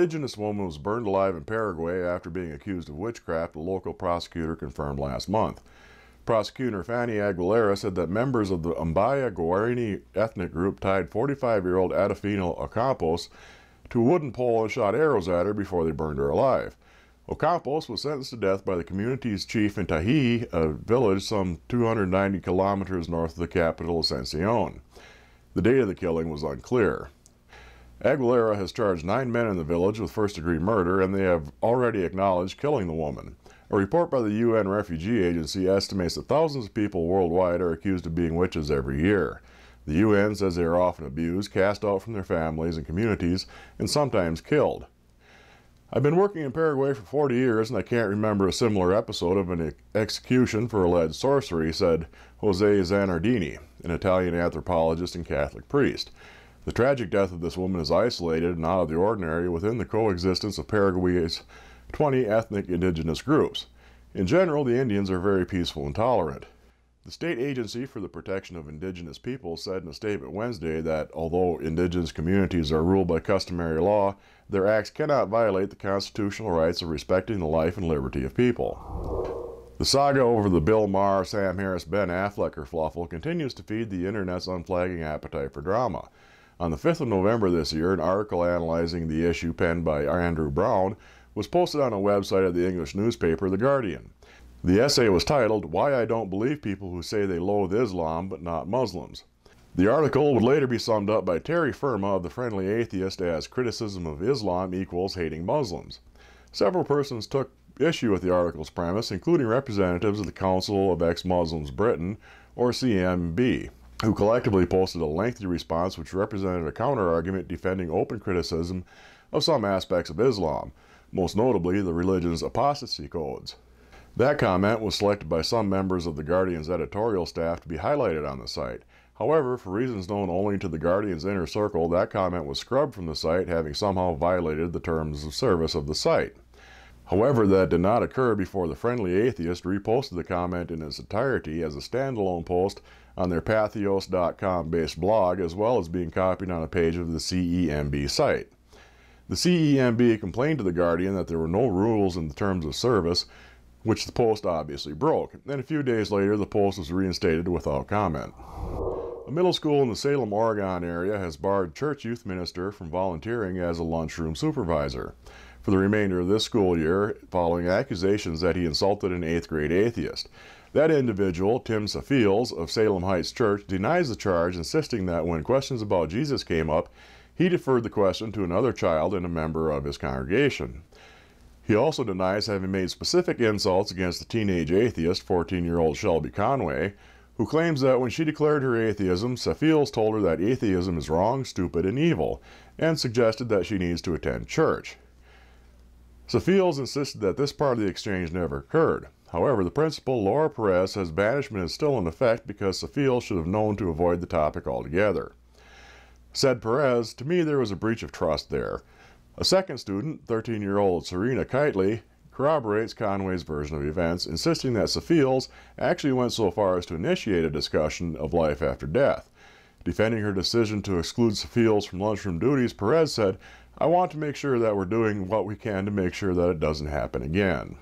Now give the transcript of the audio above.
indigenous woman was burned alive in Paraguay after being accused of witchcraft, a local prosecutor confirmed last month. Prosecutor Fanny Aguilera said that members of the Mbaya Guarani ethnic group tied 45-year-old Adafino Ocampos to a wooden pole and shot arrows at her before they burned her alive. Ocampos was sentenced to death by the community's chief in Tahi, a village some 290 kilometers north of the capital, Ascension. The date of the killing was unclear. Aguilera has charged 9 men in the village with first-degree murder, and they have already acknowledged killing the woman. A report by the UN Refugee Agency estimates that thousands of people worldwide are accused of being witches every year. The UN says they are often abused, cast out from their families and communities, and sometimes killed. I've been working in Paraguay for 40 years, and I can't remember a similar episode of an execution for alleged sorcery, said Jose Zanardini, an Italian anthropologist and Catholic priest. The tragic death of this woman is isolated and out of the ordinary within the coexistence of Paraguay's 20 ethnic indigenous groups. In general, the Indians are very peaceful and tolerant. The State Agency for the Protection of Indigenous Peoples said in a statement Wednesday that although indigenous communities are ruled by customary law, their acts cannot violate the constitutional rights of respecting the life and liberty of people. The saga over the Bill Maher, Sam Harris, Ben Affleck kerfluffle continues to feed the internet's unflagging appetite for drama. On the 5th of November this year, an article analyzing the issue penned by Andrew Brown was posted on a website of the English newspaper The Guardian. The essay was titled, "Why I Don't Believe People Who Say They Loathe Islam But Not Muslims." The article would later be summed up by Terry Firma of the Friendly Atheist as criticism of Islam equals hating Muslims. Several persons took issue with the article's premise, including representatives of the Council of Ex-Muslims Britain, or CMB, who collectively posted a lengthy response which represented a counter-argument defending open criticism of some aspects of Islam, most notably the religion's apostasy codes. That comment was selected by some members of The Guardian's editorial staff to be highlighted on the site. However, for reasons known only to The Guardian's inner circle, that comment was scrubbed from the site, having somehow violated the terms of service of the site. However, that did not occur before the Friendly Atheist reposted the comment in its entirety as a standalone post on their Patheos.com-based blog, as well as being copied on a page of the CEMB site. The CEMB complained to The Guardian that there were no rules in the terms of service, which the post obviously broke. Then a few days later, the post was reinstated without comment. A middle school in the Salem, Oregon area has barred church youth minister from volunteering as a lunchroom supervisor for the remainder of this school year, following accusations that he insulted an 8th grade atheist. That individual, Tim Safiels of Salem Heights Church, denies the charge, insisting that when questions about Jesus came up, he deferred the question to another child and a member of his congregation. He also denies having made specific insults against the teenage atheist, 14-year-old Shelby Conway, who claims that when she declared her atheism, Safiels told her that atheism is wrong, stupid, and evil, and suggested that she needs to attend church. Safiels insisted that this part of the exchange never occurred. However, the principal, Laura Perez, says banishment is still in effect because Safiels should have known to avoid the topic altogether. Said Perez, "To me there was a breach of trust there." A second student, 13-year-old Serena Kitely, corroborates Conway's version of events, insisting that Safiels actually went so far as to initiate a discussion of life after death. Defending her decision to exclude Safiels from lunchroom duties, Perez said, "I want to make sure that we're doing what we can to make sure that it doesn't happen again."